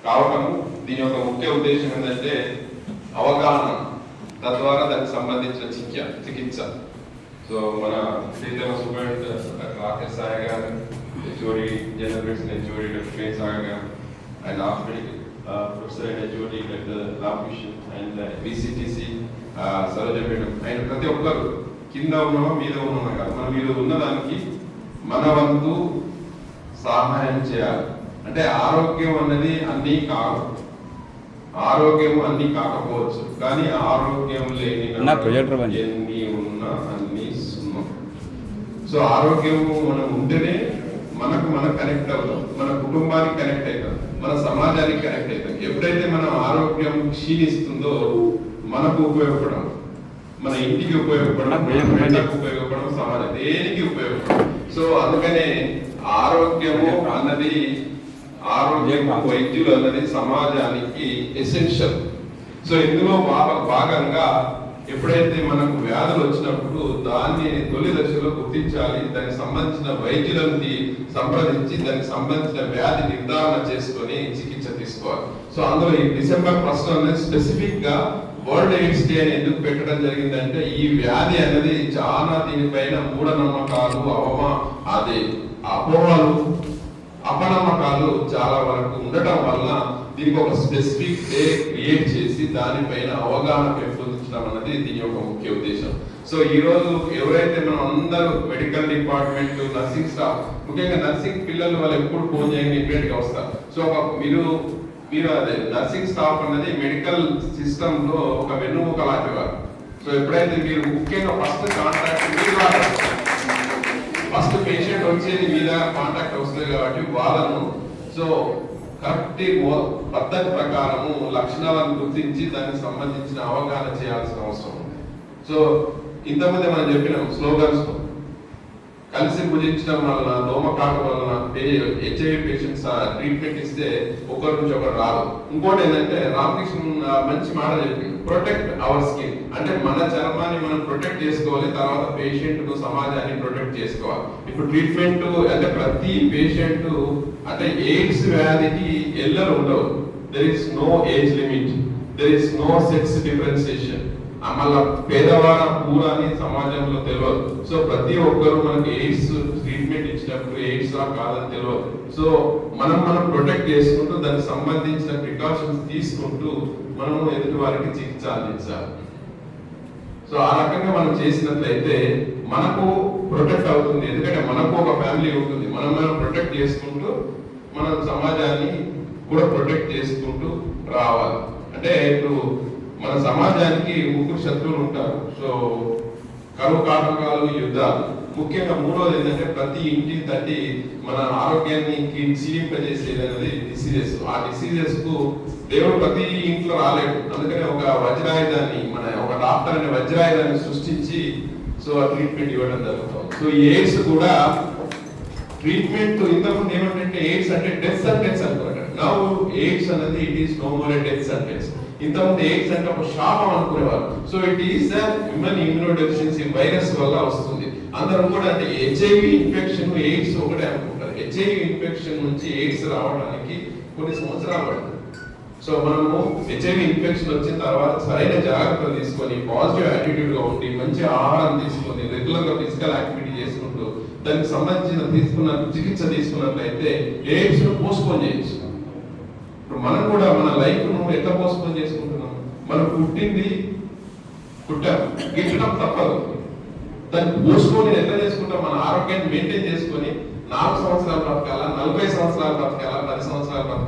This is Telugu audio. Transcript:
కావటం దీని యొక్క ముఖ్య ఉద్దేశం ఏంటంటే అవగాహన, తద్వారా దానికి సంబంధించిన చికిత్స. సో మన శ్రీధర సూపరింట్ డాక్టర్ రాకేష్ సాయి గారు, HOD general medicine HOD doctor K Sai గారు, and orthopaedic professor and HOD doctor Ramakrishna, and VCTC Saroja madam, and ప్రతి ఒక్కరు కింద ఉన్నామా మీద ఉన్నామా కాదు, మనం మీరు ఉన్నదానికి మన వంతు సహాయం చేయాలి. అంటే ఆరోగ్యం అన్నది అన్నీ కాదు, ఆరోగ్యం అన్ని కాకపోవచ్చు, కానీ ఆరోగ్యం లేని ఎన్ని ఉన్నా అన్ని సున్నం. సో ఆరోగ్యము మనం ఉంటేనే మనం కనెక్ట్ అవుతాం, మన కుటుంబానికి కనెక్ట్ అవుతాం, మన సమాజానికి కనెక్ట్ అవుతాం. ఎప్పుడైతే మన ఆరోగ్యం క్షీణిస్తుందో మనకు ఉపయోగపడం, మన ఇంటికి ఉపయోగపడడం, ఉపయోగపడడం, సమాజం దేనికి ఉపయోగపడడం. సో అందుకనే ఆరోగ్యము అన్నది, ఆరోగ్యం వైద్యులు అన్నది సమాజానికి ఎసెన్షియల్. సో ఇందులో భాగంగా ఎప్పుడైతే మనకు వ్యాధులు వచ్చినప్పుడు దాన్ని తొలి దశలో గుర్తించాలి, దానికి సంబంధించిన వైద్యులని సంప్రదించి దానికి సంబంధించిన వ్యాధి నిర్ధారణ చేసుకొని చికిత్స తీసుకోవాలి. సో అందులో ఈ December 1 అనేది స్పెసిఫిక్ గా వరల్డ్ ఎయిడ్స్ డే అని ఎందుకు పెట్టడం జరిగిందంటే ఈ వ్యాధి అనేది చాలా దీనిపైన మూఢనమ్మకాలు, అపోహలు, అపనమ్మకాలు చాలా వరకు ఉండటం వల్ల దీనికి ఒక స్పెసిఫిక్ డే క్రియేట్ చేసి దానిపైన అవగాహన పెంపొందించడం అన్నది దీని యొక్క ముఖ్య ఉద్దేశం. సో ఈ రోజు ఎవరైతే మనం అందరూ మెడికల్ డిపార్ట్మెంట్, నర్సింగ్ స్టాఫ్, ముఖ్యంగా నర్సింగ్ పిల్లలు వాళ్ళు ఎప్పుడు ఫోన్ చేయండి ఇమ్మీడియట్ గా వస్తారు. సో మీరు అదే నర్సింగ్ స్టాఫ్ అన్నది మెడికల్ సిస్టమ్ లో ఒక వెన్నుముక లాంటివారు. సో ఎప్పుడైతే మీరు ముఖ్యంగా ఫస్ట్ కాంటాక్ట్ మీరు ఫస్ట్ పేషెంట్ వచ్చేది మీద కాంటాక్ట్ వస్తుంది కాబట్టి వాళ్ళను సో కరెక్ట్ పద్ధతి ప్రకారము లక్షణాలను గుర్తించి దానికి సంబంధించిన అవగాహన చేయాల్సిన అవసరం ఉంది. సో ఇంతమంది మనం చెప్పినాం స్లోగన్స్, కలిసి భుజించడం వలన, దోమకాటు వలన హెచ్ఐవి పేషెంట్స్ ట్రీట్మెంట్ ఇస్తే ఒకరి నుంచి ఒకరు రాదు. ఇంకోటి ఏంటంటే రామకృష్ణ మంచి మాట చెప్పింది, ప్రొటెక్ట్ అవర్ స్కిన్. అంటే మన చర్మాన్ని మనం ప్రొటెక్ట్ చేసుకోవాలి, తర్వాత పేషెంట్ కు సమాజాన్ని ప్రొటెక్ట్ చేసుకోవాలి. ఇప్పుడు ట్రీట్మెంట్ అంటే ప్రతి పేషెంట్ అంటే ఎయిడ్స్ వ్యాధికి ఎల్లరు ఉండవు. There is no age limit, there is no sex differentiation. మళ్ళా పేదవాళ్ళ పూర అని సమాజంలో తెలియదు. సో ప్రతి ఒక్కరు మనకి ఎయిడ్స్ ట్రీట్మెంట్ ఇచ్చినప్పుడు ఎయిడ్స్ లా కాదని తెలియదు. సో మనం ప్రొటెక్ట్ చేసుకుంటూ దానికి సంబంధించిన ప్రికాషన్స్ తీసుకుంటూ మనము ఎదుటి వారికి చికిత్స అందించాలి. సో ఆ రకంగా మనం చేసినట్లయితే మనకు ప్రొటెక్ట్ అవుతుంది, ఎందుకంటే మనకు ఒక ఫ్యామిలీ ఉంటుంది. మనం ప్రొటెక్ట్ చేసుకుంటూ మన సమాజాన్ని కూడా ప్రొటెక్ట్ చేసుకుంటూ రావాలి. అంటే ఇప్పుడు మన సమాజానికి ముగ్గురు శత్రువులు ఉంటారు. సో కరువు కాటకాలు, యుద్ధాలు. ముఖ్యంగా మూడోది ఏంటంటే ప్రతి ఇంటి తట్టి మన ఆరోగ్యాన్ని క్షీణింపజేసేది అనేది డిసీజెస్. ఆ డిసీజెస్ కు దేవుడు ప్రతి ఇంట్లో రాలేడు, అందుకనే ఒక వజ్రాయుధాన్ని, ఒక డాక్టర్ అనే వజ్రాయుధాన్ని సృష్టించి సో ఆ ట్రీట్మెంట్ ఇవ్వడం జరుగుతుంది. సో ఎయిడ్స్ కూడా ట్రీట్మెంట్ ఇంతకుముందు ఏమంటే ఎయిడ్స్ అంటే డెత్ సెంటెన్స్ అనుకోండి. నౌ ఎయిడ్స్ అనేది it is no more death sentence. ఇంతకుముందు ఎయిడ్స్ అంటే ఒక శాపం అనుకునేవారు. So it is human immunodeficiency virus వల్ల వస్తుంది. అందరం కూడా అంటే హెచ్ఐవి ఇన్ఫెక్షన్, ఎయిడ్స్ ఒకటే అనుకుంటారు. హెచ్ఐవి ఇన్ఫెక్షన్ నుంచి ఎయిడ్స్ రావడానికి కొన్ని సంవత్సరాలు పడుతుంది. సో మనము హెచ్ఐవి ఇన్ఫెక్షన్ వచ్చిన తర్వాత సరైన జాగ్రత్తలు తీసుకొని పాజిటివ్ యాటిట్యూడ్ గా ఉండి మంచి ఆహారం తీసుకొని రెగ్యులర్ గా ఫిజికల్ యాక్టివిటీ చేసుకుంటూ దానికి సంబంధించిన చికిత్స తీసుకున్నట్లయితే ఎయిడ్స్ ను పోస్ట్పోన్ చేయొచ్చు. ఇప్పుడు మనం కూడా మన లైఫ్ ను ఎట్లా పోస్ట్పోన్ చేసుకుంటున్నాం? మనం పుట్టాం, గిట్టడం తప్పదు. దాన్ని పోస్ట్పోన్ ఎట్లా చేసుకుంటాం? మన ఆరోగ్యాన్ని మెయింటైన్ చేసుకొని 4 సంవత్సరాలు బ్రతకాలా, 40 సంవత్సరాలు బ్రతకాలా, 10 సంవత్సరాలు బ్రతకాలా?